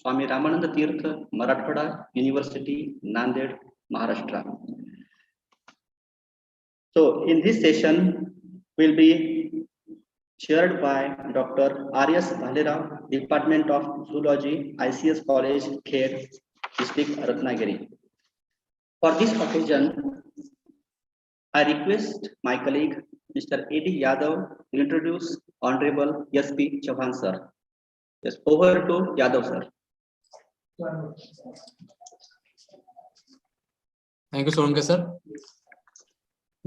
Swami Ramananda Tirth, Marathwada University, Nanded, Maharashtra. So in this session will be chaired by Dr. R.S. Bhalerao, Department of Zoology, ICS College, Khed, District Ratnagiri. For this occasion, I request my colleague, Mr. A.D. Yadav, to introduce Honorable S.P. Chavan, sir. Yes, over to Yadav, sir. Thank you, Solanke, sir.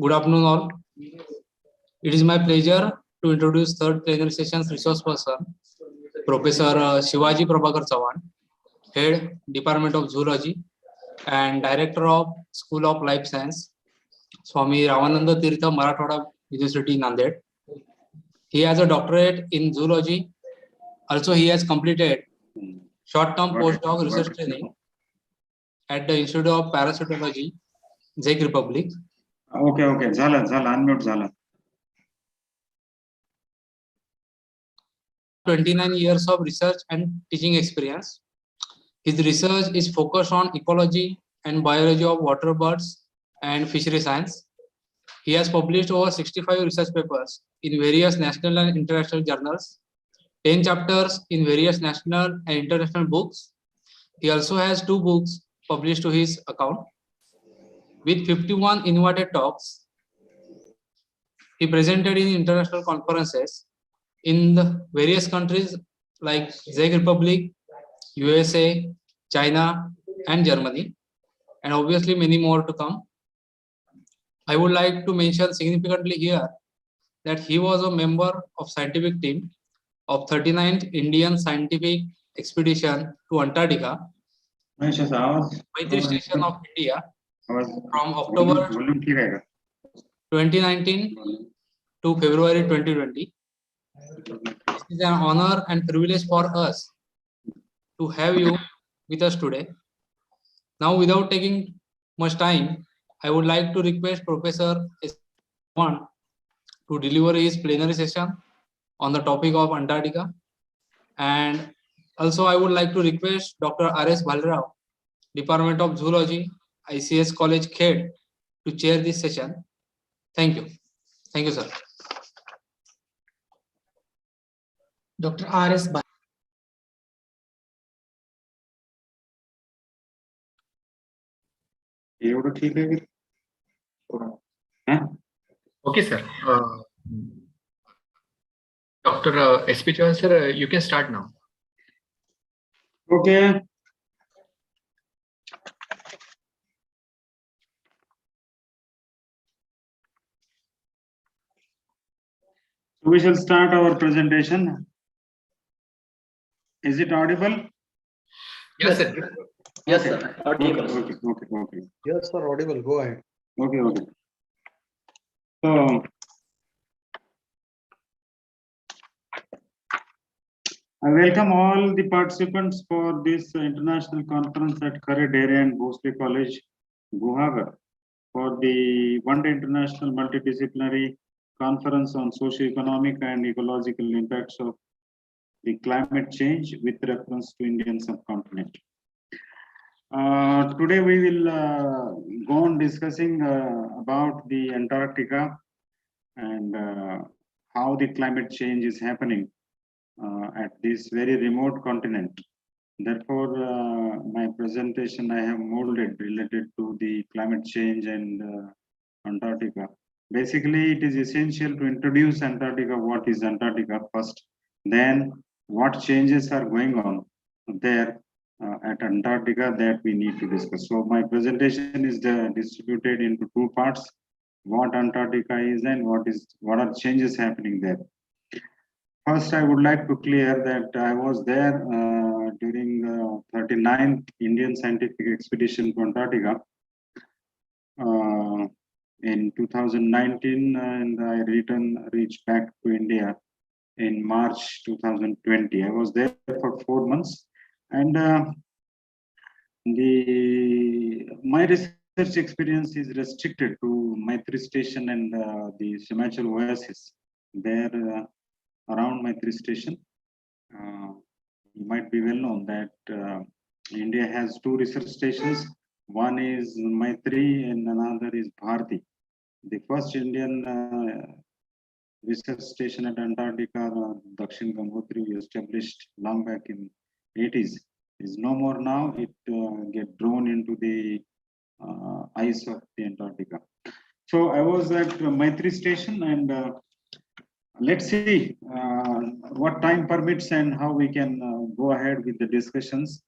Good afternoon, all. It is my pleasure to introduce third plenary session's resource person, Professor Shivaji Prabhakar Chavan, Head, Department of Zoology, and Director of School of Life Science, Swami Ramananda Tirtha, Marathwada University, Nanded. He has a doctorate in zoology. Also, he has completed short-term postdoc research training at the Institute of Parasitology, Czech Republic. Okay. Zala, unmute Zala. 29 years of research and teaching experience. His research is focused on ecology and biology of water birds and fishery science. He has published over 65 research papers in various national and international journals, 10 chapters in various national and international books. He also has 2 books published to his account. With 51 invited talks, he presented in international conferences in the various countries like Czech Republic, USA, China, and Germany, and obviously many more to come. I would like to mention significantly here that he was a member of scientific team of 39th Indian Scientific Expedition to Antarctica, Plenary Session of India, from October 2019 to February 2020. This is an honor and privilege for us to have you with us today. Now, without taking much time, I would like to request Professor S1 to deliver his plenary session on the topic of Antarctica. And also, I would like to request Dr. R.S. Bhalerao, Department of Zoology, ICS College, Khed, to chair this session. Thank you. Thank you, sir. Dr. R.S. Bhalerao. Okay, sir. Dr. S.P. Chavan, sir, you can start now. Okay. So we shall start our presentation. Is it audible? Yes, sir. Yes, sir. Audible. Okay. Yes, sir, audible. Go ahead. Okay. So, I welcome all the participants for this international conference at Khed area and Boston College, Guwahati, for the one-day international multidisciplinary conference on socio-economic and ecological impacts of the climate change with reference to Indian subcontinent. Today we will go on discussing about the Antarctica and how the climate change is happening at this very remote continent. Therefore, my presentation I have molded related to the climate change and Antarctica. Basically, it is essential to introduce Antarctica. What is Antarctica first? Then, what changes are going on there at Antarctica that we need to discuss. So, my presentation is distributed into 2 parts: what Antarctica is and what are changes happening there. First, I would like to clear that I was there during the 39th Indian Scientific Expedition to Antarctica in 2019, and I reached back to India in March 2020. I was there for 4 months, and my research experience is restricted to Maitri Station and the Himachal Oasis. There, around Maitri Station, you might be well known that India has two research stations. One is Maitri and another is Bharati. The first Indian research station at Antarctica, Dakshin Gangotri, established long back in 80s, is no more now. It get drawn into the ice of the Antarctica. So I was at Maitri station, and let's see what time permits and how we can go ahead with the discussions.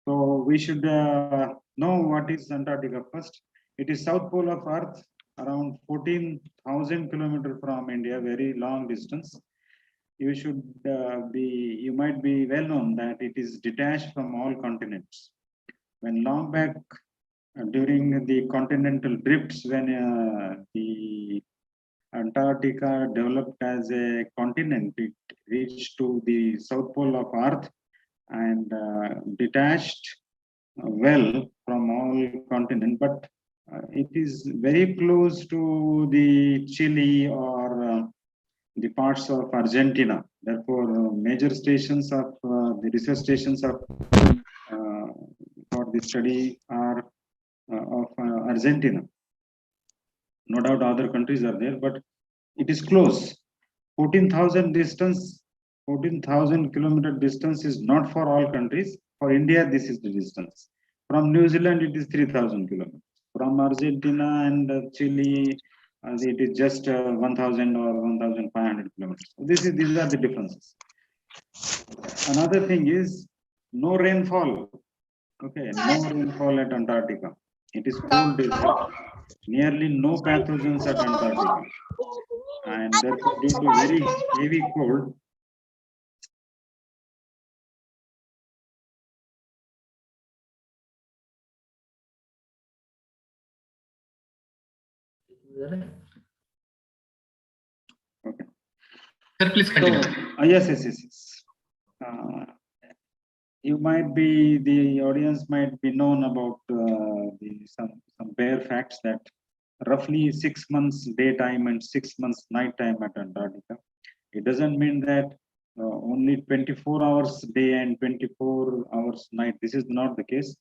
So we should know what is Antarctica first. It is south pole of Earth, around 14,000 kilometers from India, very long distance. You should you might be well known that it is detached from all continents. When long back during the continental drifts, when the Antarctica developed as a continent, it reached to the south pole of Earth and detached well from all continent, but it is very close to the Chile or the parts of Argentina. Therefore, major stations of the research stations of for the study are of Argentina. No doubt other countries are there, but it is close. 14,000 distance, 14,000 kilometer distance is not for all countries. For India, this is the distance. From New Zealand, it is 3,000 kilometers. From Argentina and Chile, it is just 1,000 or 1,500 kilometers. So these are the differences. Another thing is no rainfall. Okay, no rainfall at Antarctica. It is cold desert. Nearly no pathogens at Antarctica. And therefore, due to very heavy cold, okay. Sir, please So, continue. yes. You might be, the audience might be known about some bare facts that roughly 6 months daytime and 6 months nighttime at Antarctica. It doesn't mean that only 24 hours day and 24 hours night. This is not the case.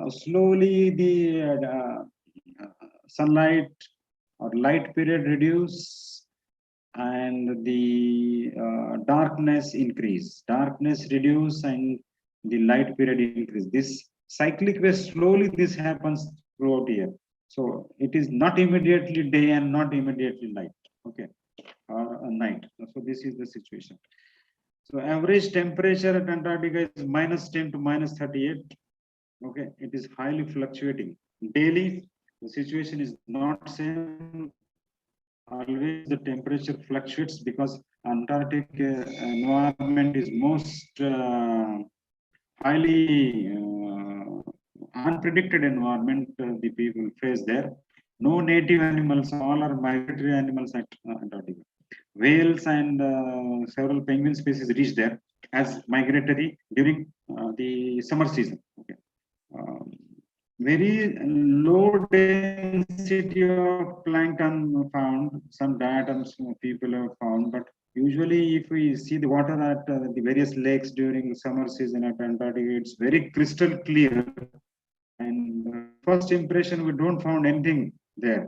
Slowly the sunlight or light period reduce and the darkness increase. Darkness reduce and the light period increase. This cyclic way, slowly this happens throughout the year. So it is not immediately day and not immediately night. Okay, night. So this is the situation. So average temperature at Antarctica is -10 to -38. Okay, it is highly fluctuating. Daily, the situation is not same. Always the temperature fluctuates because Antarctic environment is most highly unpredicted environment the people face there. No native animals, all are migratory animals at Antarctica. Whales and several penguin species reach there as migratory during the summer season. Okay. Very low density of plankton found, some diatoms people have found, but usually if we see the water at the various lakes during summer season at Antarctica, it's very crystal clear. And first impression, we don't find anything there.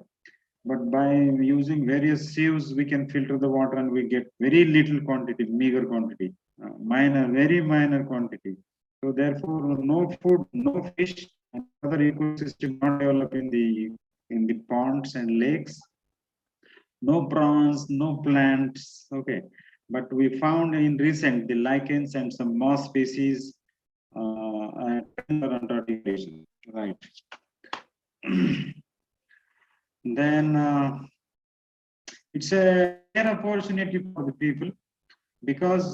But by using various sieves, we can filter the water and we get very little quantity, meager quantity, very minor quantity. So therefore, no food, no fish, and other ecosystem not develop in the ponds and lakes. No prawns, no plants. Okay, but we found in recent the lichens and some moss species at Antarctic, right? Then it's a rare opportunity for the people because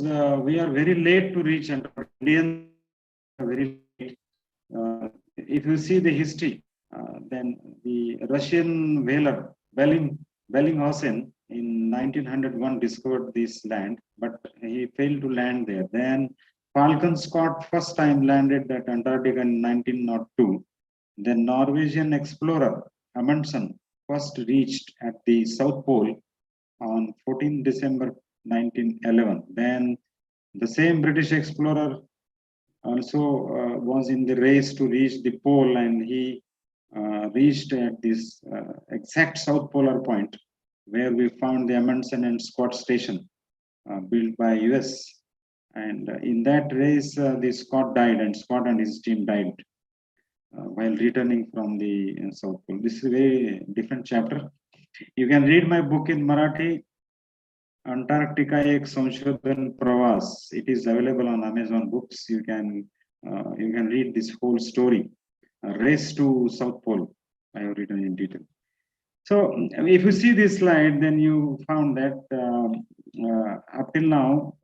we are very late to reach Antarctica. Indians are very late. If you see the history, then the Russian whaler Bellinghausen in 1901 discovered this land, but he failed to land there. Then Falcon Scott first time landed at Antarctica in 1902. Then Norwegian explorer Amundsen first reached at the South Pole on 14 December 1911. Then The same British explorer also was in the race to reach the pole, and he reached at this exact south polar point where we found the Amundsen and Scott station built by US. And in that race, the Scott died, and Scott and his team died while returning from the South Pole. This is a very different chapter. You can read my book in Marathi, Antarctica Ek Sanshothan Pravas. It is available on Amazon Books. You can read this whole story. Race to South Pole. I have written in detail. So if you see this slide, then you found that up till now,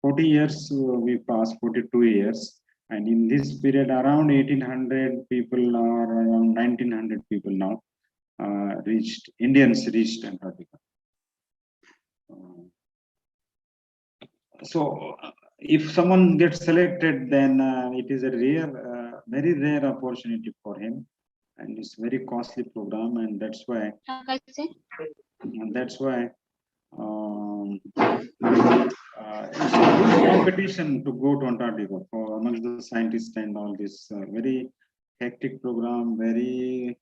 40 years we passed, 42 years. And in this period, around 1800 people or around 1900 people now Indians reached Antarctica. So if someone gets selected, then it is a rare, very rare opportunity for him. And it's a very costly program, and that's why it's a huge competition to go to Antarctica for amongst the scientists and all this very hectic program, very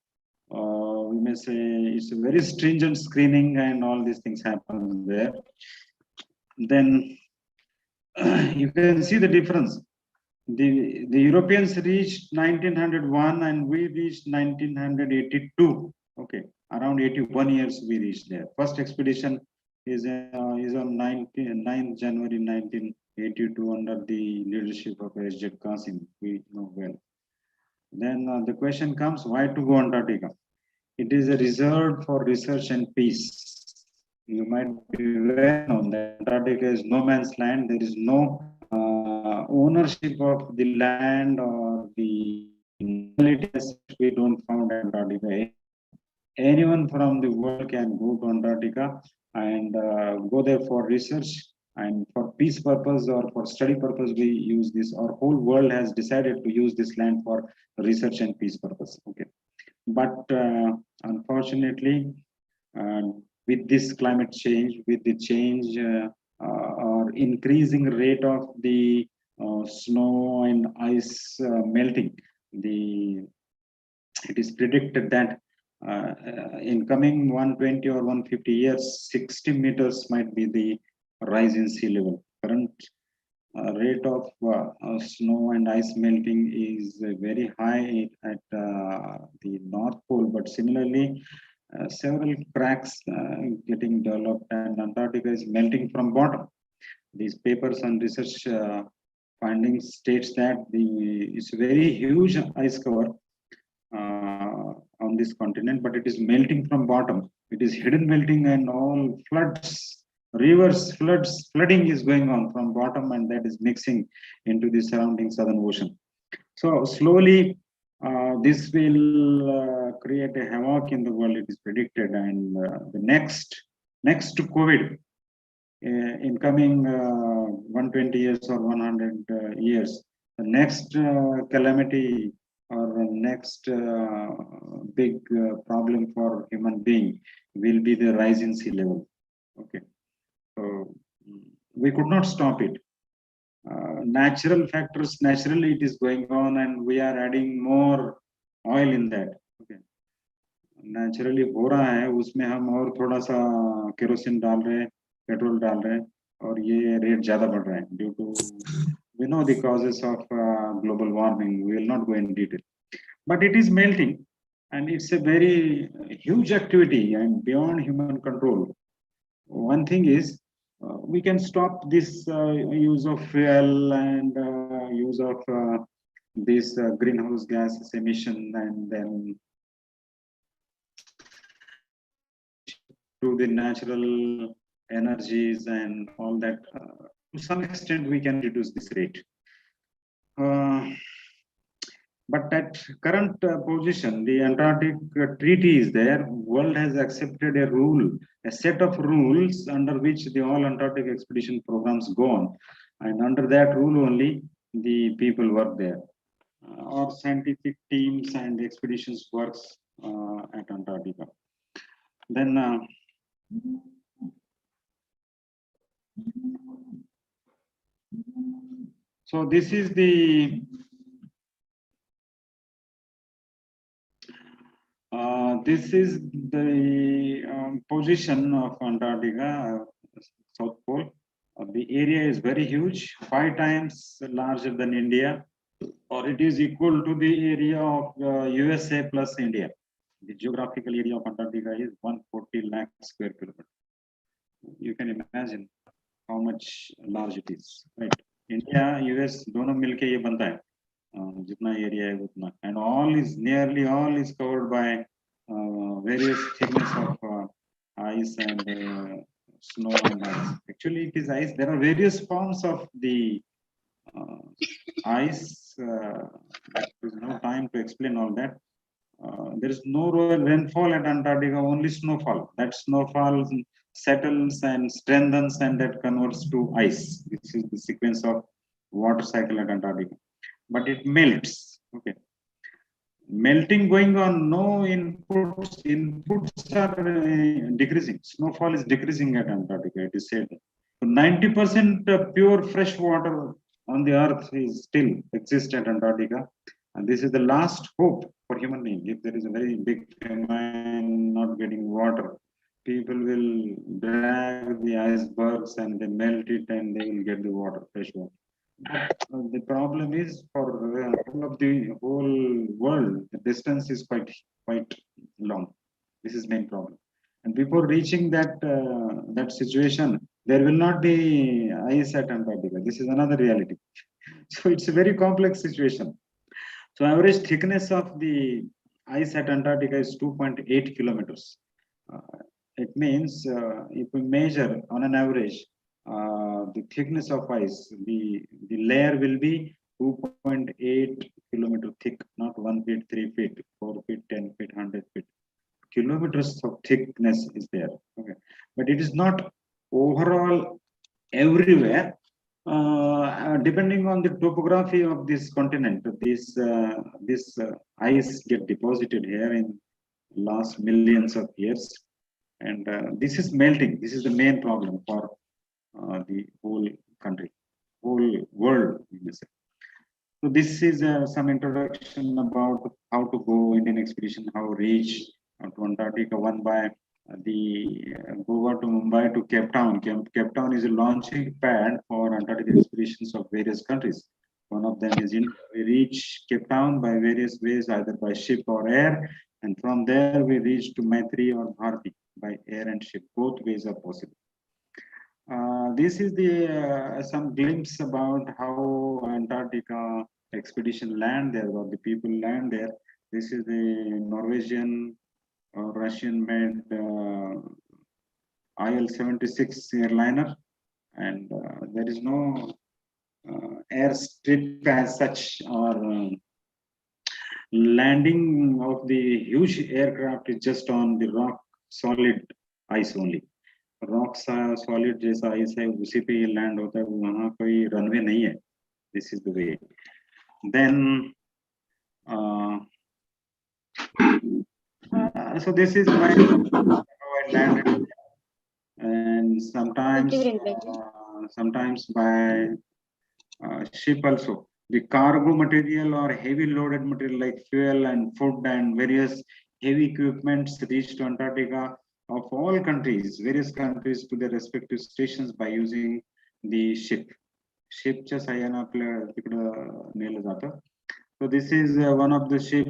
we may say it's a very stringent screening and all these things happen there. Then you can see the difference. The Europeans reached 1901 and we reached 1982. Okay, around 81 years we reached there. First expedition is on 9th January 1982 under the leadership of S.J. Qasim. We know well. Then the question comes, why to go Antarctica? It is a reserve for research and peace. You might be well known that Antarctica is no man's land. There is no ownership of the land or the we don't found Antarctica. Anyone from the world can go to Antarctica and go there for research and for peace purpose or for study purpose. We use this. Our whole world has decided to use this land for research and peace purpose. Okay, but unfortunately, with this climate change, with the change or increasing rate of the snow and ice melting, it is predicted that in coming 120 or 150 years, 60 meters might be the rise in sea level. Current rate of snow and ice melting is very high at the North Pole, but similarly, several cracks getting developed, and Antarctica is melting from bottom. These papers and research findings states that it's a very huge ice cover on this continent, but it is melting from bottom. It is hidden melting, and all floods, rivers, flooding is going on from bottom, and that is mixing into the surrounding Southern Ocean. So slowly, this will create a havoc in the world. It is predicted, and the next to COVID, in coming 120 years or 100 years, the next calamity or the next big problem for human being will be the rise in sea level. Okay, so we could not stop it. Natural factors, naturally it is going on, and we are adding more oil in that. Okay, naturally हो रहा है, उसमें हम और थोड़ा सा kerosene डाल रहे हैं, पेट्रोल डाल रहे हैं, और ये रेट ज्यादा बढ़ रहा है due to we know the causes of global warming. We will not go in detail, but it is melting, and it's a very huge activity and beyond human control. One thing is, we can stop this use of fuel and use of this greenhouse gases emission, and then to the natural energies and all that. To some extent, we can reduce this rate. But at current position, the Antarctic Treaty is there. World has accepted a rule, a set of rules under which the all Antarctic expedition programs go on. And under that rule only, the people work there. Our scientific teams and expeditions works at Antarctica. Then So this is the position of Antarctica, South Pole. The area is very huge, 5 times larger than India, or it is equal to the area of USA plus India. The geographical area of Antarctica is 140 lakh square kilometers. You can imagine how much large it is, right? India, US, दोनों मिलके ये बनता है, जितना area है उतना, and nearly all is covered by various thickness of ice and snow and ice. Actually, it is ice. There are various forms of the ice. There is no time to explain all that. There is no rainfall at Antarctica, only snowfall. That snowfall settles and strengthens and that converts to ice. This is the sequence of water cycle at Antarctica. But it melts. Okay. Melting going on, no inputs. Inputs are decreasing. Snowfall is decreasing at Antarctica, it is said. So 90% pure fresh water on the earth is still exists at Antarctica. And this is the last hope for human being. If there is a very big famine, not getting water, people will drag the icebergs and they melt it and they will get the water, fresh water. But the problem is for the whole world, the distance is quite long. This is main problem. And before reaching that situation, there will not be ice at Antarctica. This is another reality. So it's a very complex situation. So average thickness of the ice at Antarctica is 2.8 kilometers. It means if we measure on an average the thickness of ice, the layer will be 2.8 kilometer thick, not 1 feet, 3 feet, 4 feet, 10 feet, 100 feet. Kilometers of thickness is there. Okay, but it is not overall everywhere. Depending on the topography of this continent, this ice get deposited here in last millions of years, and this is melting. This is the main problem for the whole country, whole world. So this is some introduction about how to go Indian expedition, how reach to Antarctica. One by the Goa to Mumbai to Cape Town. Cape Town is a launching pad for Antarctic expeditions of various countries. One of them is India. We reach Cape Town by various ways, either by ship or air, and from there we reach to Maitri or Bharati by air and ship. Both ways are possible. This is the some glimpse about how Antarctica expedition land there, or the people land there. This is the Norwegian or Russian-made IL-76 airliner, and there is no airstrip as such, or landing of the huge aircraft is just on the rock solid ice only. Rock solid जैसा ice है उसी पे ये land होता है, वहां कोई runway नहीं है. This is the way. Then so this is my how I landed, and sometimes by ship also. The cargo material or heavy loaded material like fuel and food and various heavy equipments reached to Antarctica of all countries, various countries, to their respective stations by using the ship. Shipच्या साह्याने आपल्या तिकडं नेलं जातं. So this is one of the ship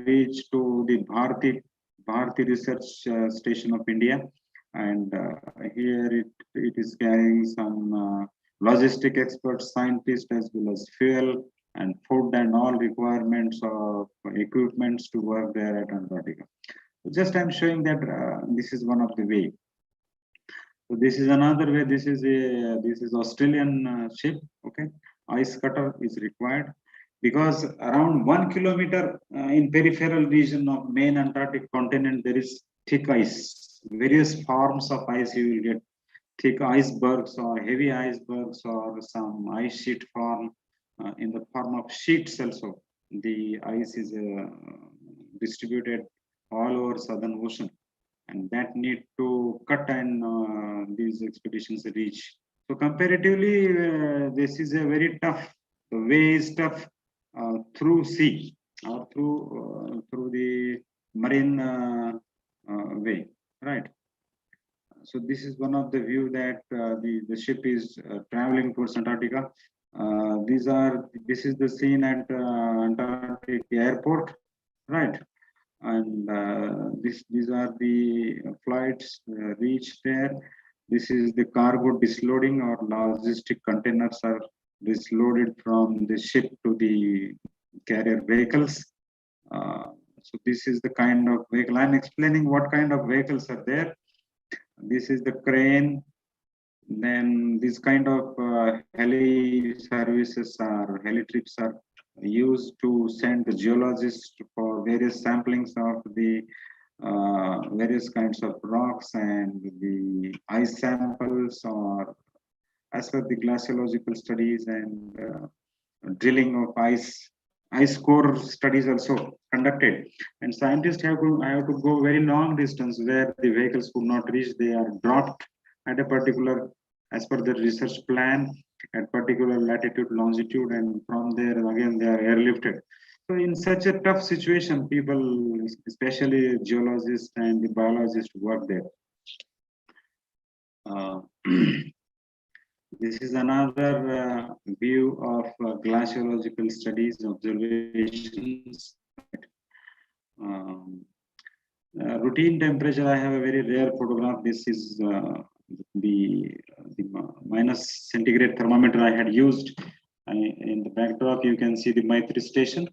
reached to the Bharati Research Station of India, and here it is carrying some logistic experts, scientists, as well as fuel and food and all requirements of equipments to work there at Antarctica. So just I'm showing that this is one of the way. So this is another way. This is Australian ship. Okay, ice cutter is required because around 1 kilometer in peripheral region of main Antarctic continent there is thick ice. Various forms of ice you will get. Thick icebergs or heavy icebergs or some ice sheet form in the form of sheets also. The ice is distributed all over Southern Ocean, and that need to cut and these expeditions reach. So comparatively, this is a very tough. The way is tough through sea or through the marine way, right? So this is one of the view that the ship is traveling towards Antarctica. This is the scene at Antarctic airport, right? And these are the flights reached there. This is the cargo disloading, or logistic containers are disloaded from the ship to the carrier vehicles. So this is the kind of vehicle. I'm explaining what kind of vehicles are there. This is the crane. Then this kind of heli services or heli trips are used to send the geologists for various samplings of the various kinds of rocks and the ice samples, or as per the glaciological studies and drilling of ice core studies also conducted. And scientists have to go very long distance where the vehicles could not reach. They are dropped at a particular, as per the research plan, at particular latitude, longitude, and from there again they are airlifted. So in such a tough situation, people, especially geologists and the biologists, work there. This is another view of glaciological studies, observations. Routine temperature, I have a very rare photograph. This is the minus centigrade thermometer I had used. In the backdrop, you can see the Maitri station.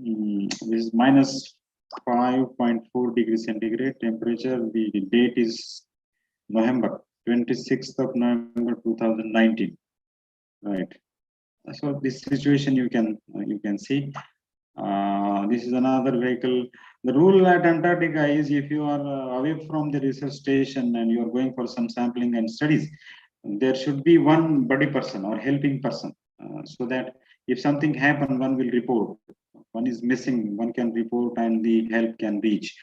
This is minus 5.4 degrees centigrade temperature. The date is November 26th of November 2019. Right. So this situation you can see. This is another vehicle. The rule at Antarctica is, if you are away from the research station and you are going for some sampling and studies, there should be one buddy person or helping person, so that if something happens, one will report. One is missing, one can report and the help can reach.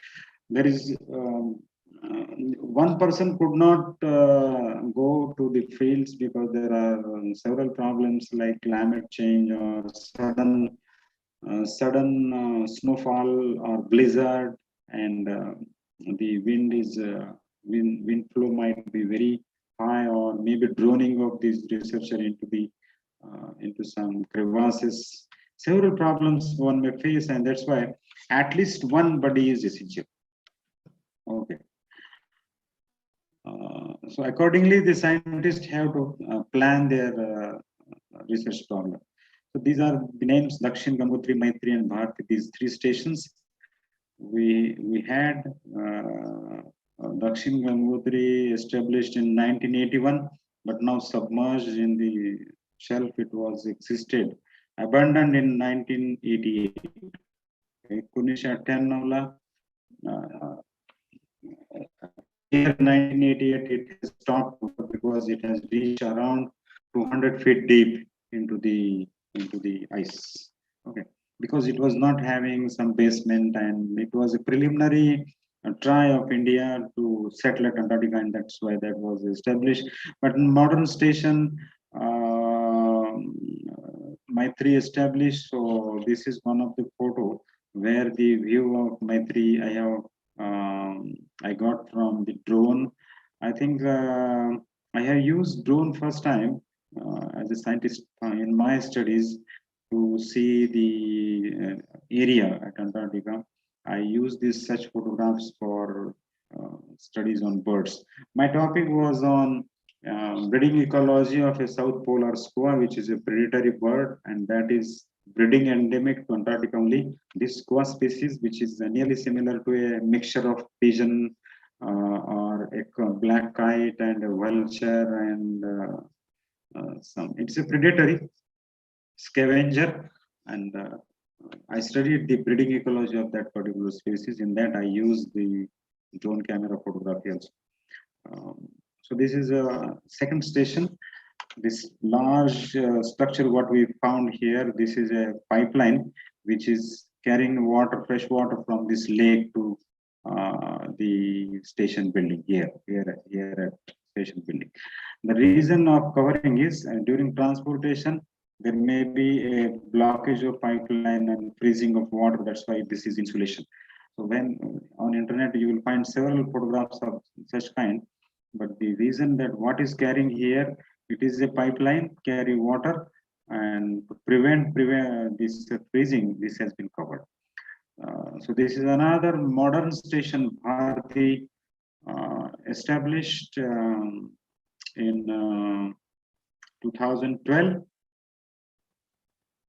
There is one person could not go to the fields because there are several problems like climate change or sudden snowfall or blizzard, and the wind flow might be very high, or maybe droning of this researcher into some crevasses. Several problems one may face, and that's why at least one buddy is essential. Okay. So accordingly, the scientists have to plan their research problem. So these are the names: Dakshin, Gangotri, Maitri, and Bharati. These three stations. We had Dakshin Gangotri established in 1981, but now submerged in the shelf. It was existed, abandoned in 1988. Kunisha 10 Navla. Here 1988 it has stopped because it has reached around 200 feet deep into the ice. Okay, because it was not having some basement, and it was a preliminary try of India to settle at Antarctica, and that's why that was established. But in modern station, Maitri established. So this is one of the photo where the view of Maitri I got from the drone. I think I have used drone first time as a scientist in my studies to see the area at Antarctica. I use these such photographs for studies on birds. My topic was on breeding ecology of a South Polar skua, which is a predatory bird, and that is breeding endemic to Antarctica only. This skua species, which is nearly similar to a mixture of pigeon or a black kite and a vulture, and it's a predatory scavenger, and I studied the breeding ecology of that particular species. In that, I use the drone camera photography also. So this is a second station. This large structure, what we found here, this is a pipeline which is carrying water, fresh water from this lake to the station building here at station building. The reason of covering is during transportation, there may be a blockage of pipeline and freezing of water. That's why this is insulation. So when on internet, you will find several photographs of such kind. But the reason that what is carrying here, it is a pipeline, carry water, and to prevent this freezing, this has been covered. So this is another modern station, Bharati, established in 2012.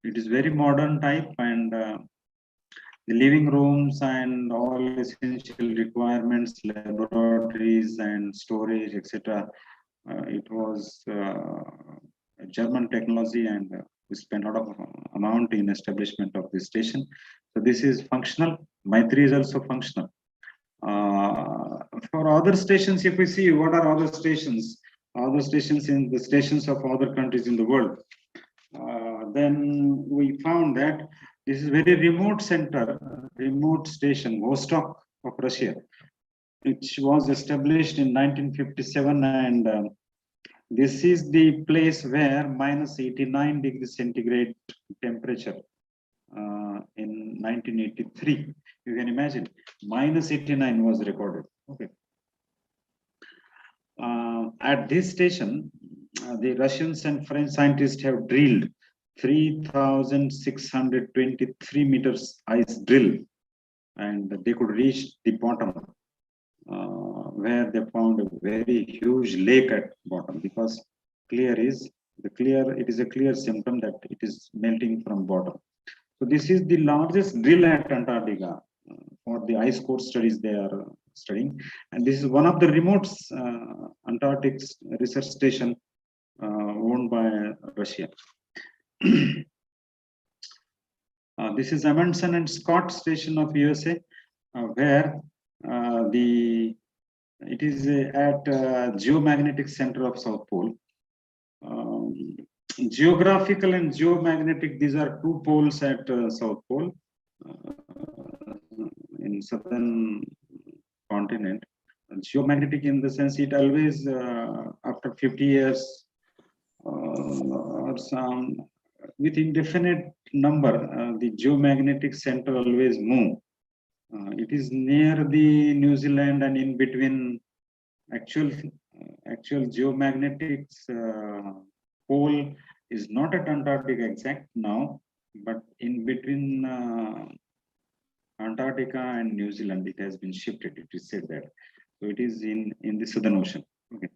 It is very modern type, and the living rooms and all essential requirements, laboratories and storage, etc. It was a German technology, and we spent a lot of amount in establishment of this station. So this is functional. Maitri is also functional. For other stations, if we see what are other stations in the stations of other countries in the world, then we found that this is very remote center, remote station, Vostok of Russia, which was established in 1957, and this is the place where minus 89 degrees centigrade temperature in 1983. You can imagine, minus 89 was recorded. Okay. At this station, the Russians and French scientists have drilled 3,623 meters ice drill, and they could reach the bottom, where they found a very huge lake at bottom, because it is a clear symptom that it is melting from bottom. So this is the largest drill at Antarctica for the ice core studies they are studying, and this is one of the remote Antarctic research station owned by Russia. This is Amundsen and Scott station of USA, where it is at geomagnetic center of South Pole. Geographical and geomagnetic, these are two poles at South Pole in southern continent. Geomagnetic in the sense it always after 50 years or some with indefinite number, the geomagnetic center always move. It is near the New Zealand, and in between actual geomagnetic pole is not at Antarctica exact now, but in between Antarctica and New Zealand, it has been shifted. It is said that. So it is in the Southern Ocean. Okay.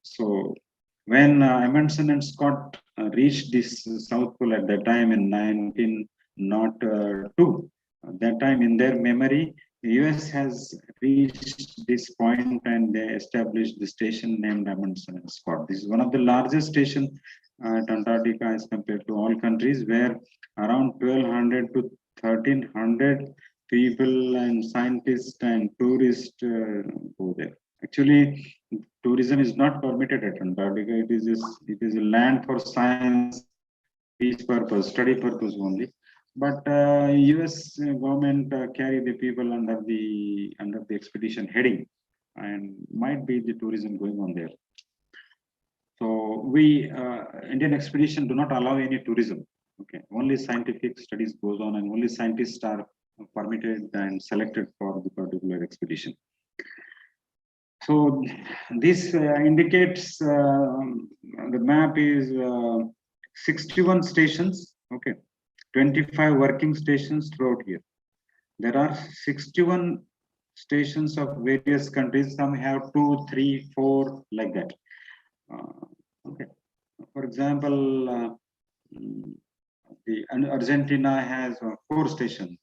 So when Amundsen and Scott reached this South Pole at that time in 1902, that time in their memory, the US has reached this point and they established the station named Amundsen and Scott. This is one of the largest stations at Antarctica as compared to all countries, where around 1,200 to 1,300 people and scientists and tourists go there. Actually, tourism is not permitted at Antarctica. It is a land for science, peace purpose, study purpose only. But US government carry the people under the expedition heading, and might be the tourism going on there. So we Indian expedition do not allow any tourism. Okay, only scientific studies goes on, and only scientists are permitted and selected for the particular expedition. So this indicates the map is 61 stations. Okay. 25 working stations throughout here. There are 61 stations of various countries. Some have 2, 3, 4 like that. Okay. For example, Argentina has 4 stations.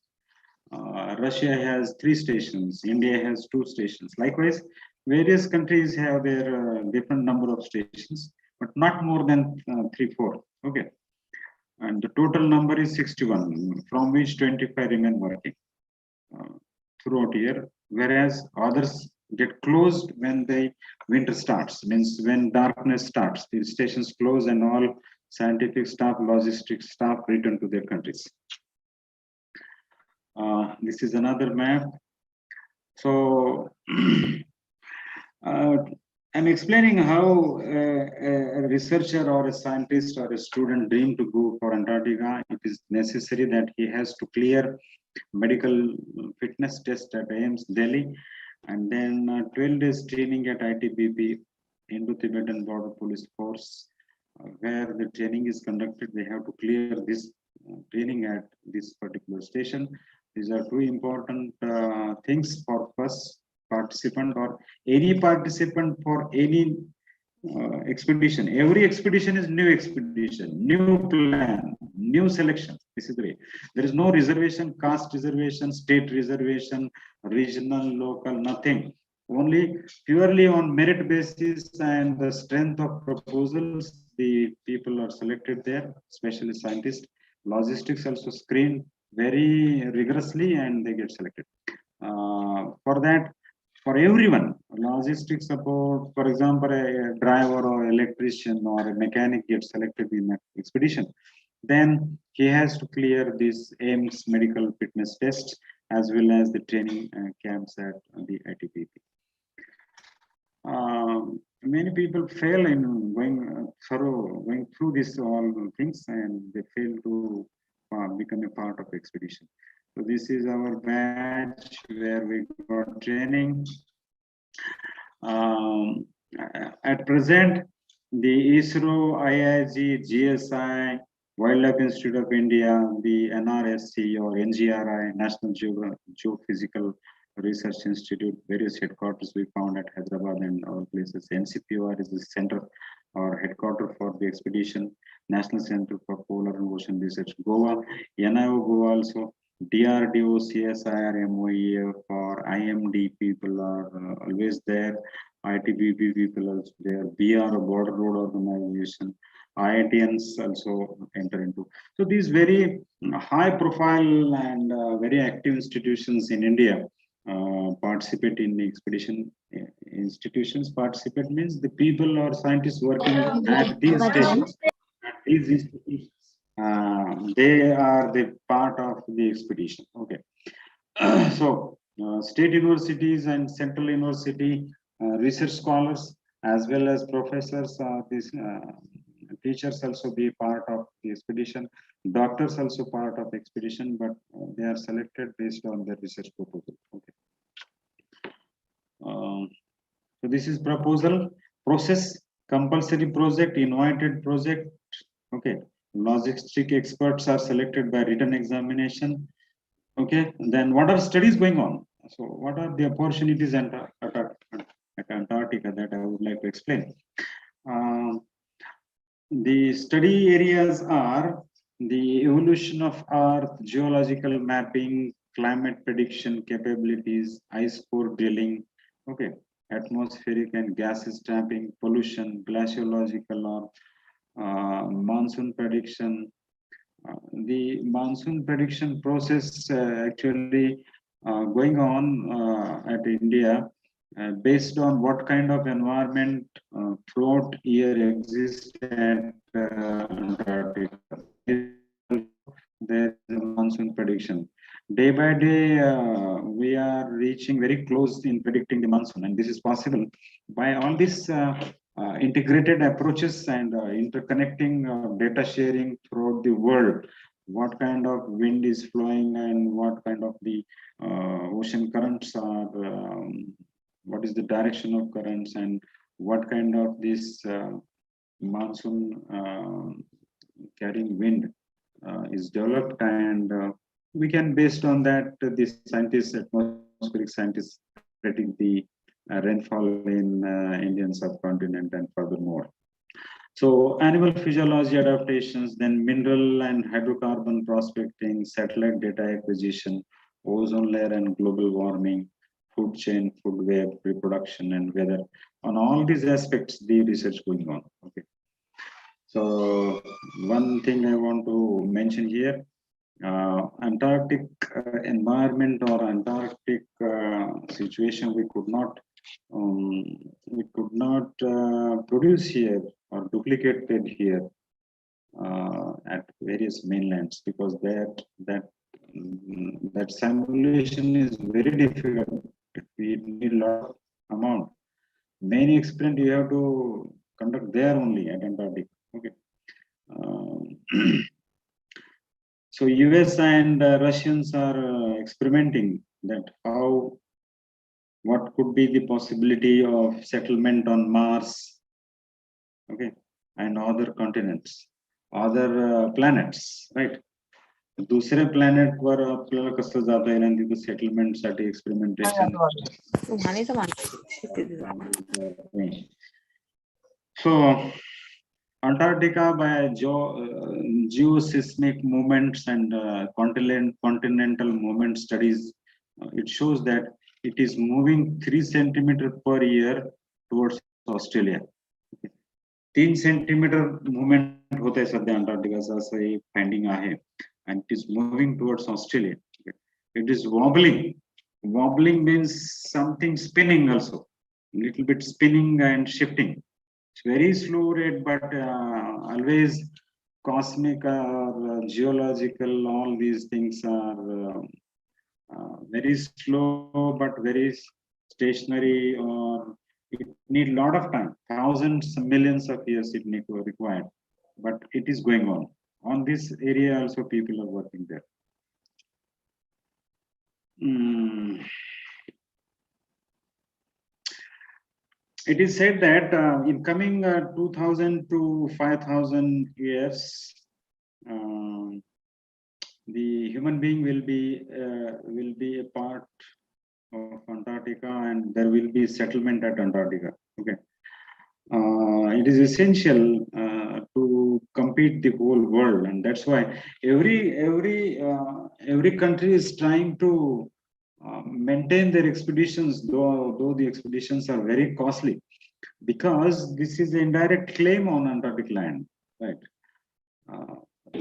Russia has 3 stations. India has 2 stations. Likewise, various countries have their different number of stations, but not more than 3, 4. Okay. And the total number is 61, from which 25 remain working throughout year, whereas others get closed when the winter starts, means when darkness starts, the stations close and all scientific staff, logistics staff return to their countries. This is another map. So I'm explaining how a researcher or a scientist or a student dream to go for Antarctica. It is necessary that he has to clear medical fitness test at AIMS Delhi, and then 12 days training at ITBP, Indo-Tibetan Border Police Force, where the training is conducted. They have to clear this training at this particular station. These are two important things for first participant or any participant for any expedition. Every expedition is new expedition, new plan, new selection. This is the way. There is no reservation, caste reservation, state reservation, regional, local, nothing. Only purely on merit basis and the strength of proposals, the people are selected there, especially scientists. Logistics also screened very rigorously and they get selected. For that, for everyone, logistics support, for example, a driver or electrician or a mechanic gets selected in an expedition, then he has to clear this AIMS medical fitness test as well as the training camps at the ITPP. Many people fail in going through this all things, and they fail to become a part of expedition. So this is our batch where we got training. At present, the ISRO, IIG, GSI, Wildlife Institute of India, the NRSC or NGRI, National Geophysical Research Institute, various headquarters we found at Hyderabad and all places. NCPOR is the center or headquarter for the expedition. National Center for Polar and Ocean Research, Goa, NIO Goa also, DRDO, CSIR, MOEF or IMD people are always there. ITBP people also there. BR, Border Road Organization, IITians also enter into. So these very high profile and very active institutions in India participate in the expedition. Institutions participate means the people or scientists working at these stations, at these institutions. They are the part of the expedition. Okay. So state universities and central university research scholars as well as professors, these teachers also be part of the expedition. Doctors also part of the expedition, but they are selected based on their research proposal. Okay. So this is proposal, process, compulsory project, invited project. Okay. Logistic experts are selected by written examination. Okay, then what are studies going on? So what are the opportunities at Antarctica that I would like to explain? The study areas are the evolution of Earth, geological mapping, climate prediction capabilities, ice core drilling, okay, atmospheric and gases trapping, pollution, glaciological or monsoon prediction. The monsoon prediction process actually going on at India based on what kind of environment throughout year exists at Antarctica. There is a monsoon prediction. Day by day, we are reaching very close in predicting the monsoon, and this is possible by all these integrated approaches and interconnecting data sharing throughout the world. What kind of wind is flowing and what kind of the ocean currents are, what is the direction of currents and what kind of this monsoon carrying wind is developed, and we can, based on that, the scientists, atmospheric scientists, predict the rainfall in Indian subcontinent and furthermore. So animal physiology adaptations, then mineral and hydrocarbon prospecting, satellite data acquisition, ozone layer and global warming, food chain, food web, reproduction and weather. On all these aspects, the research going on. Okay. So one thing I want to mention here, Antarctic environment or Antarctic situation we could not produce here or duplicate it here at various mainlands, because that simulation is very difficult. We need a lot of amount. Many experiment you have to conduct there only at Antarctic. Okay. So US and Russians are experimenting that what could be the possibility of settlement on Mars, okay, and other continents, other planets, right? दुसऱ्या planet वर आपल्याला कसं जाता येईल आणि तिथे settlement साठी experimentation. So Antarctica by geoseismic movements and continental movement studies, it shows that it is moving 3 centimeters per year towards Australia. 3 centimeter movement होत आहे सध्या अंटार्क्टिकाचं असं एक finding आहे, and it is moving towards Australia. It is wobbling. Wobbling means something spinning also, little bit spinning and shifting. It's very slow rate, but always cosmic or geological, all these things are very slow but very stationary, or it need a lot of time, thousands, millions of years it need to required, but it is going on this area also. People are working there. It is said that in coming 2000 to 5000 years, the human being will be a part of Antarctica, and there will be settlement at Antarctica. Okay, it is essential to compete the whole world, and that's why every country is trying to maintain their expeditions, though the expeditions are very costly, because this is an indirect claim on Antarctic land, right?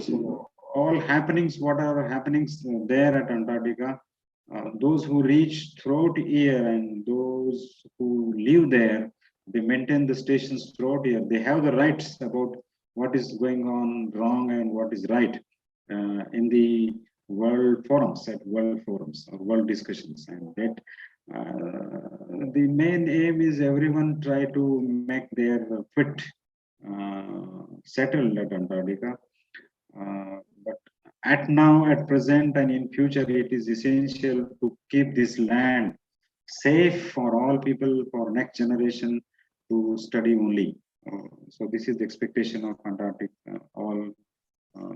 So all happenings, what are happenings there at Antarctica, those who reach throughout year and those who live there, they maintain the stations throughout year. They have the rights about what is going on wrong and what is right in the world forums, at world forums or world discussions, and that the main aim is everyone try to make their foot settled at Antarctica. But at present and in future, it is essential to keep this land safe for all people, for next generation to study only. So this is the expectation of Antarctic all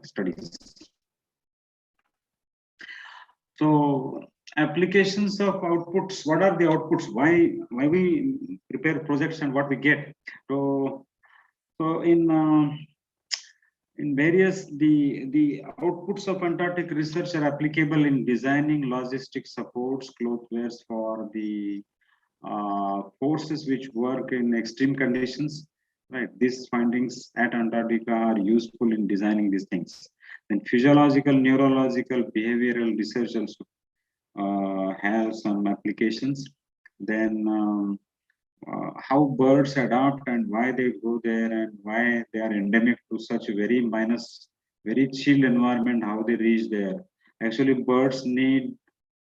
studies. So applications of outputs, what are the outputs? Why we prepare projects and what we get? So in various the outputs of Antarctic research are applicable in designing logistic supports, clothwares for the forces which work in extreme conditions. Right, these findings at Antarctica are useful in designing these things. Then physiological, neurological, behavioral research also have some applications. Then how birds adapt and why they go there and why they are endemic to such a very chilled environment, how they reach there. Actually, birds need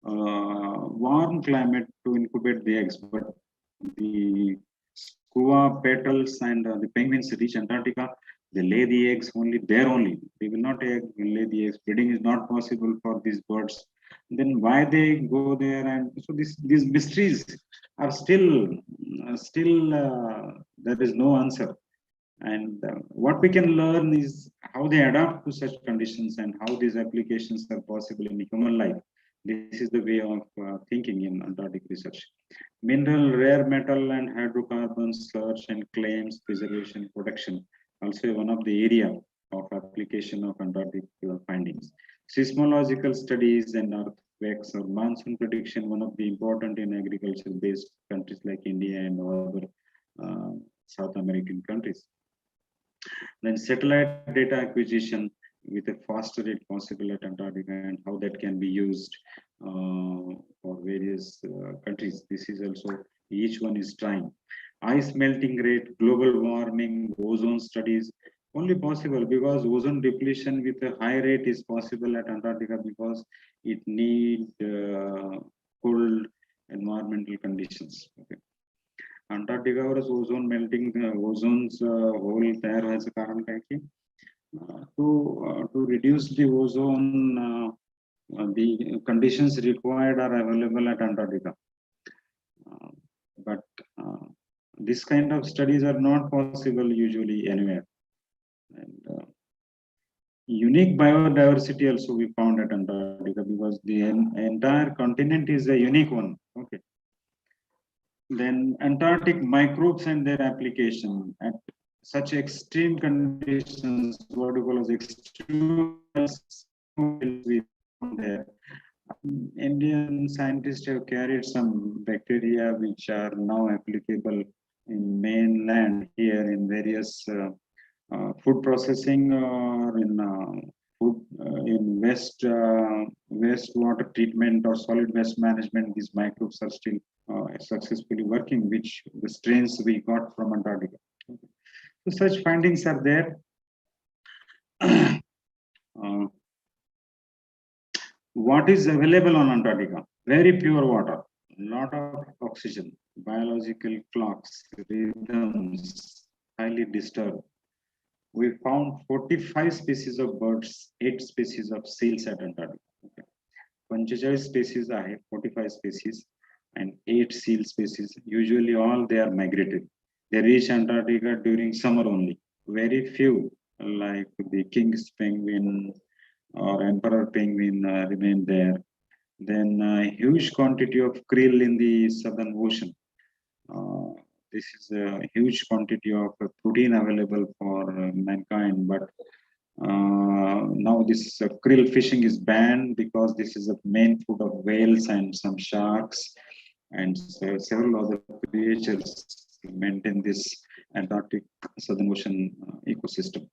warm climate to incubate the eggs, but the skua, petals, and the penguins reach Antarctica. They lay the eggs only there only. They will not lay the eggs. Breeding is not possible for these birds. Then why they go there? And so these mysteries are still there is no answer. And what we can learn is how they adapt to such conditions and how these applications are possible in human life. This is the way of thinking in Antarctic research. Mineral, rare metal, and hydrocarbons search and claims, preservation, protection, also one of the area of application of Antarctic findings. Seismological studies and earthquakes or monsoon prediction, one of the important in agriculture-based countries like India and other South American countries. Then satellite data acquisition with a faster rate possible at Antarctica and how that can be used for various countries. This is also, each one is trying. Ice melting rate, global warming, ozone studies, only possible because ozone depletion with a high rate is possible at Antarctica because it needs cold environmental conditions. Okay. Antarctica वरच ozone melting ओझोनच whole तयार व्हायचं कारण काय की to reduce the ozone the conditions required are available at Antarctica. But this kind of studies are not possible usually anywhere. And unique biodiversity also we found at Antarctica because the entire continent is a unique one. Okay. Then Antarctic microbes and their application at such extreme conditions, what you call as extreme we found there. Indian scientists have carried some bacteria which are now applicable in mainland here in various food processing or in food in wastewater treatment or solid waste management. These microbes are still successfully working, which the strains we got from Antarctica. So such findings are there. What is available on Antarctica? Very pure water, lot of oxygen, biological clocks, rhythms, highly disturbed. We found 45 species of birds, 8 species of seals at Antarctica. Okay. 45 species are 45 species and 8 seal species. Usually all they are migrated. They reach Antarctica during summer only. Very few like the king's penguin or emperor penguin remain there. Then a huge quantity of krill in the southern ocean. This is a huge quantity of protein available for mankind, but now this krill fishing is banned because this is the main food of whales and some sharks and several other creatures to maintain this Antarctic Southern Ocean ecosystem.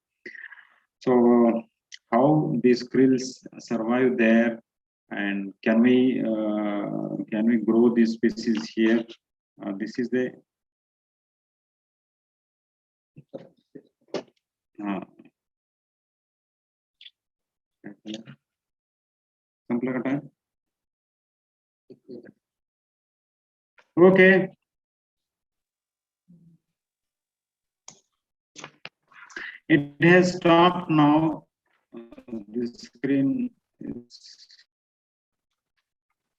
So how these krills survive there, and can we grow these species here? This is the okay. It has stopped now. The screen is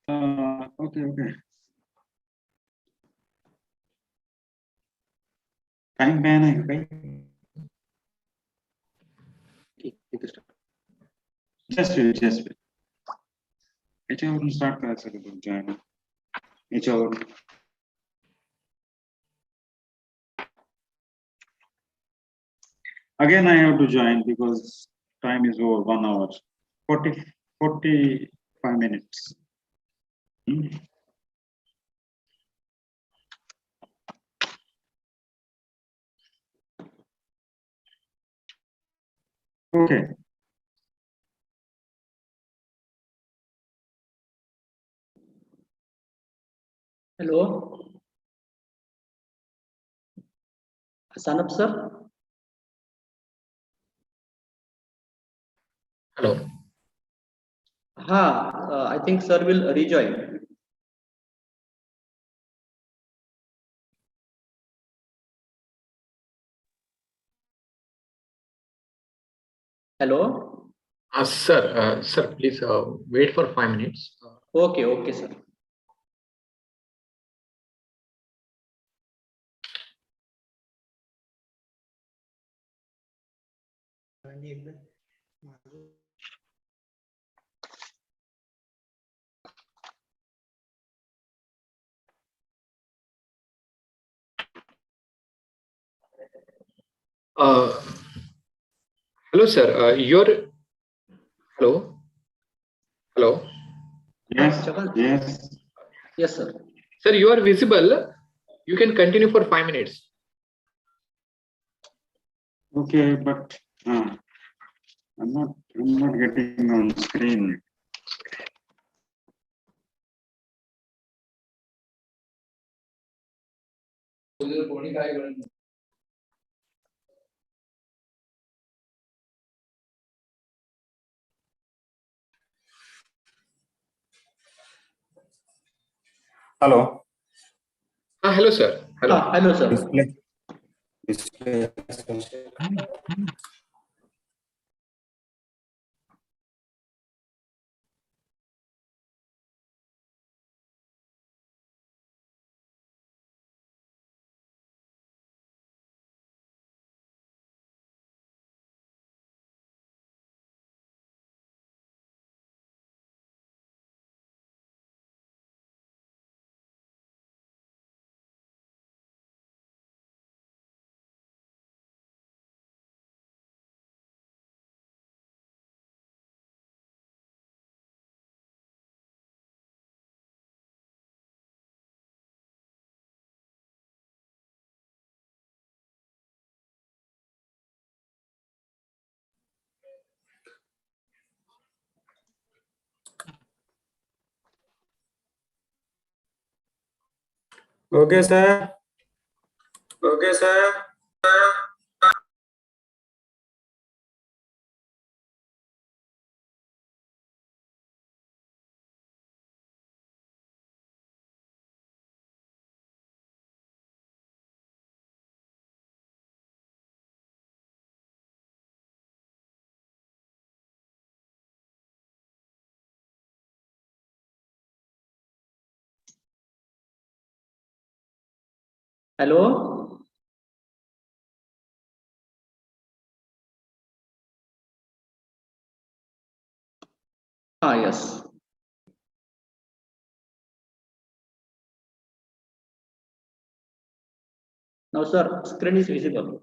okay. Time ban आहे का काही? Just wait. याच्यावरून start करायचं का तुमच्या याच्यावरून Again, I have to join because time is over 1 hour, 45 minutes. Okay. Hello. Sanap sir. Hello. I think sir will rejoin. Hello. Sir, please wait for 5 minutes. Okay, sir. Hello, sir. Hello. Yes. Chavan. Yes, sir. Sir, you are visible. You can continue for 5 minutes. Okay, but I'm not getting on screen. Hello. Hello, sir. Hello. Hello, sir. Display. Okay, sir. Okay, sir. Hello. Yes. Now, sir, screen is visible.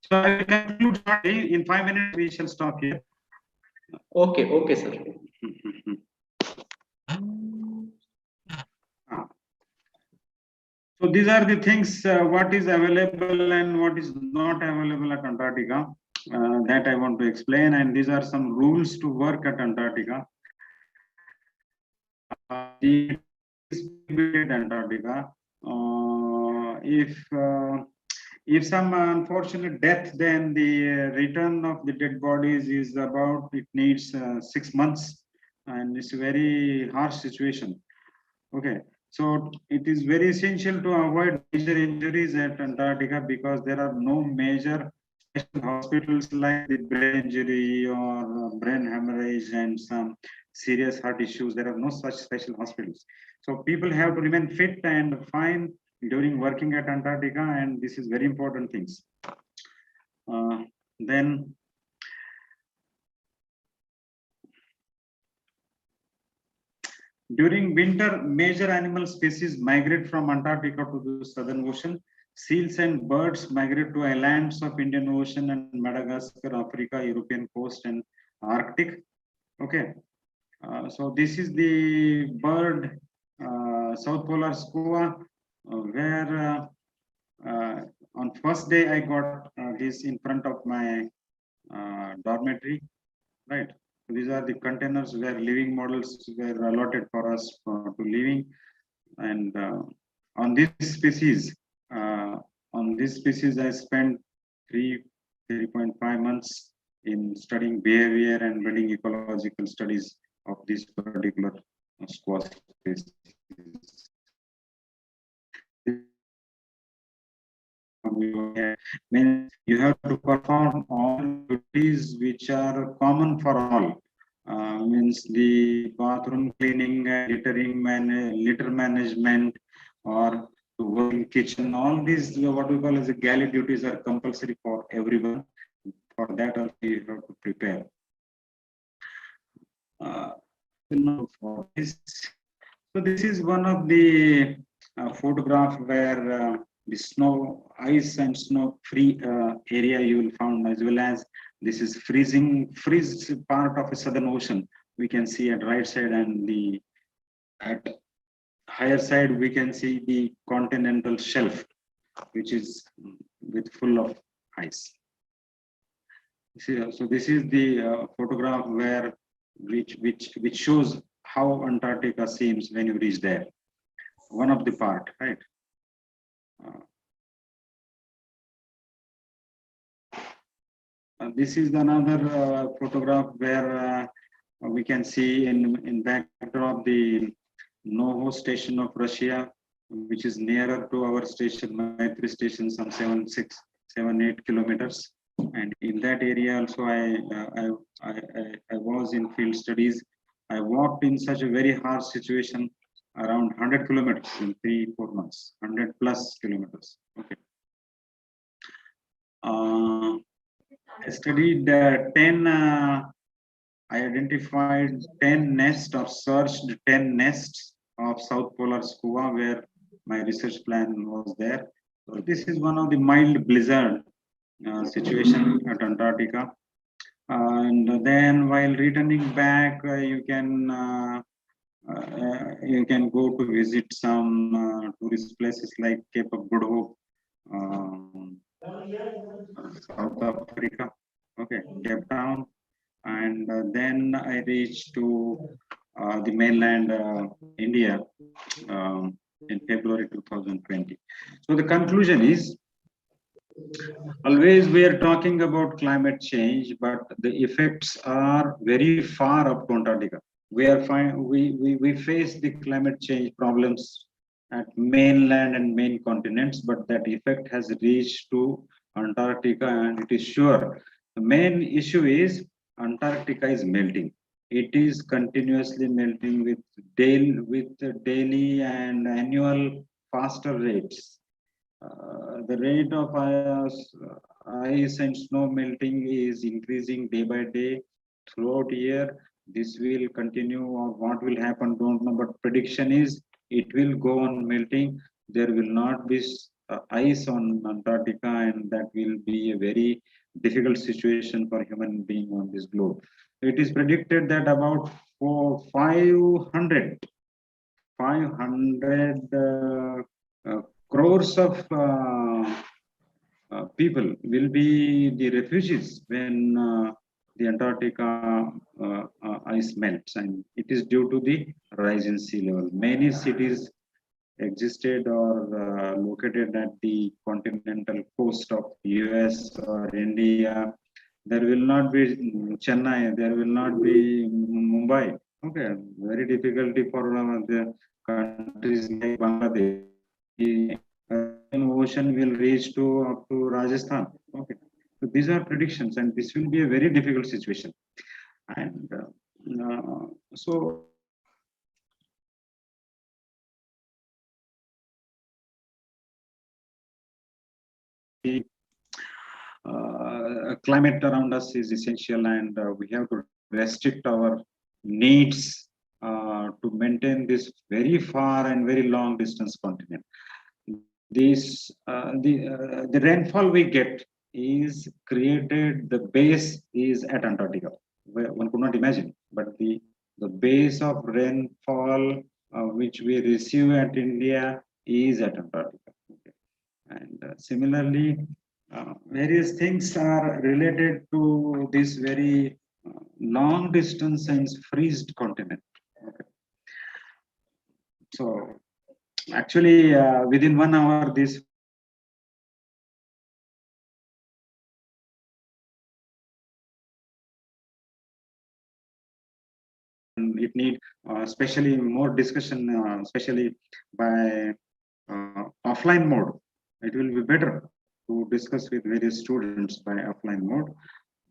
So I will conclude shortly. In 5 minutes, we shall stop here. Okay, sir. So these are the things, what is available and what is not available at Antarctica, that I want to explain. And these are some rules to work at Antarctica. Antarctica. If some unfortunate death, then the return of the dead bodies is about, it needs 6 months, and it's a very harsh situation. Okay, so it is very essential to avoid major injuries at Antarctica, because there are no major hospitals like the brain injury or brain hemorrhage and some serious heart issues. There are no such special hospitals. So people have to remain fit and fine during working at Antarctica, and this is very important things. Then during winter, major animal species migrate from Antarctica to the Southern Ocean. Seals and birds migrate to islands of Indian Ocean and Madagascar, Africa, European coast, and Arctic. Okay, so this is the bird South Polar Skua, where on first day I got this in front of my dormitory, right? These are the containers where living models were allotted for us to living, and on this species, I spent 3.5 months in studying behavior and building ecological studies of this particular squash species. Means you have to perform all duties which are common for all. Means the bathroom cleaning, litter management, or to work in kitchen. All these, what we call as the galley duties, are compulsory for everyone. For that also you have to prepare. For this, so this is one of the photograph where the snow, ice and snow free area you will find, as well as this is freeze part of the Southern Ocean. We can see at right side, and the at higher side we can see the continental shelf, which is with full of ice. See, so this is the photograph where which shows how Antarctica seems when you reach there. One of the part, right? This is another photograph where we can see in backdrop the Novo station of Russia, which is nearer to our station, Maitri station, some 7-8 kilometers. And in that area also, I was in field studies. I walked in such a very harsh situation, around 100 kilometers in 3-4 months, 100 plus kilometers. Okay. I studied 10. I identified 10 nests or searched 10 nests of South Polar Skua where my research plan was there. So this is one of the mild blizzard situation at Antarctica. And then while returning back, you can go to visit some tourist places like Cape of Good Hope, South Africa, okay, Cape Town. And then I reached to the mainland India in February 2020. So the conclusion is, always we are talking about climate change, but the effects are very far up to Antarctica. We face the climate change problems at mainland and main continents, but that effect has reached to Antarctica, and it is sure. The main issue is Antarctica is melting. It is continuously melting with daily and annual faster rates. The rate of ice and snow melting is increasing day by day throughout year. This will continue, or what will happen, don't know, but prediction is it will go on melting. There will not be ice on Antarctica, and that will be a very difficult situation for human being on this globe. It is predicted that about 500 crores of people will be the refugees when the Antarctica ice melts, and it is due to the rise in sea level. Many cities existed or located at the continental coast of US or India. There will not be Chennai, there will not be Mumbai. Okay, very difficulty for the countries like Bangladesh. The ocean will reach to up to Rajasthan. Okay, so these are predictions, and this will be a very difficult situation. And so climate around us is essential, and we have to restrict our needs to maintain this very far and very long distance continent. The rainfall we get is created, the base is at Antarctica, where one could not imagine, but the base of rainfall which we receive at India is at Antarctica. Okay. And similarly, various things are related to this very long distance and freezed continent. Okay. So actually, within 1 hour, this it needs especially more discussion, especially by offline mode. It will be better to discuss with various students by offline mode,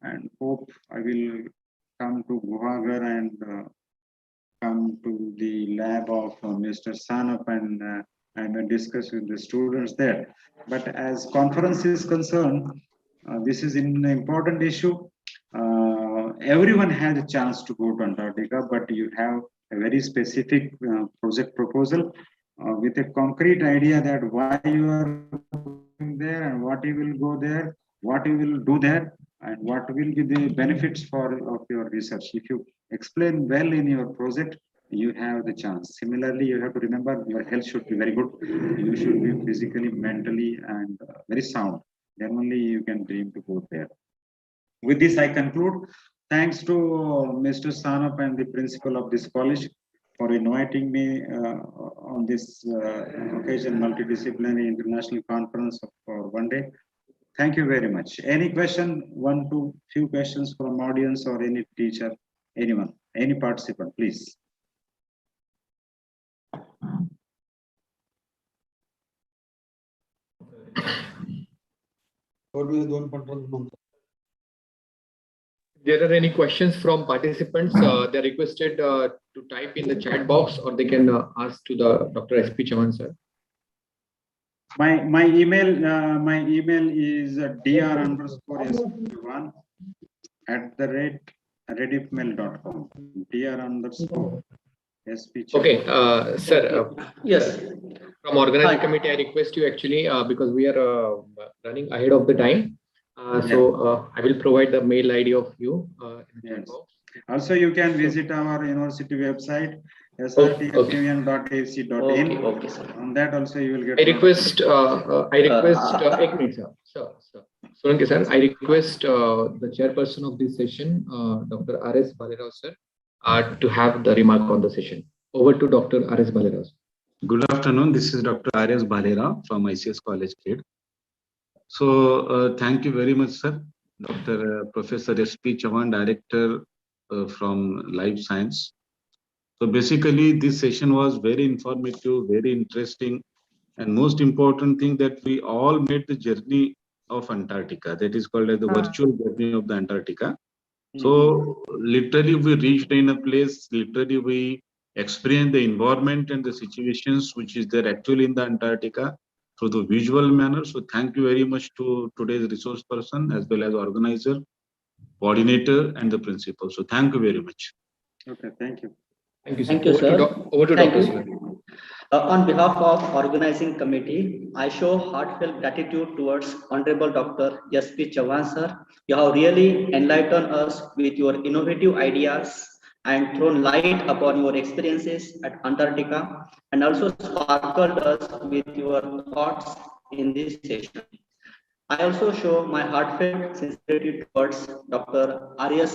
and hope I will come to Guhagar and come to the lab of Mr. Sanup, and I may discuss with the students there. But as conference is concerned, this is an important issue. Everyone has a chance to go to Antarctica, but you have a very specific project proposal with a concrete idea that why you are going there and what you will go there, what you will do there, and what will be the benefits of your research. If you explain well in your project, you have the chance. Similarly, you have to remember your health should be very good. You should be physically, mentally, and very sound. Then only you can dream to go there. With this, I conclude. Thanks to Mr. Sanup and the principal of this college for inviting me on this occasion, multidisciplinary international conference for one day. Thank you very much. Any question, one, two, few questions from audience or any teacher, anyone, any participant, please. There are any questions from participants? They're requested to type in the chat box, or they can ask to the Dr. SP Chavan sir. My email is dr_sp1@rediffmail.com. dr_sp. Okay, sir. Yes. From organizing Hi. committee, I request you actually because we are running ahead of the time. So I will provide the mail ID of you. In the chat Yes. box. Also, you can visit our university website, srtm.ac.in. Okay, sir. On that also you will get. I request. Ek minute, sir. Solanki sir, I request the chairperson of this session, Dr. R.S. Bhalerao sir, to have the remark on the session. Over to Dr. R.S. Bhalerao. Good afternoon. This is Dr. R.S. Bhalerao from ICS College, Khed. So thank you very much, sir. Dr. Professor S.P. Chavan, Director from Life Science. So basically, this session was very informative, very interesting, and most important thing that we all made the journey of Antarctica. That is called as the virtual journey of the Antarctica. So literally, we reached in a place. Literally, we experienced the environment and the situations which is there actually in the Antarctica through the visual manner. So thank you very much to today's resource person as well as organizer, coordinator, and the principal. So thank you very much. Okay, thank you. Thank you, sir. Thank you, sir. Over to Thank Dr. you. Solanki. On behalf of organizing committee, I show heartfelt gratitude towards Honorable Dr. S.P. Chavan sir. You have really enlightened us with your innovative ideas and thrown light upon your experiences at Antarctica, and also sparkled us with your thoughts in this session. I also show my heartfelt sincerity towards Dr. R.S.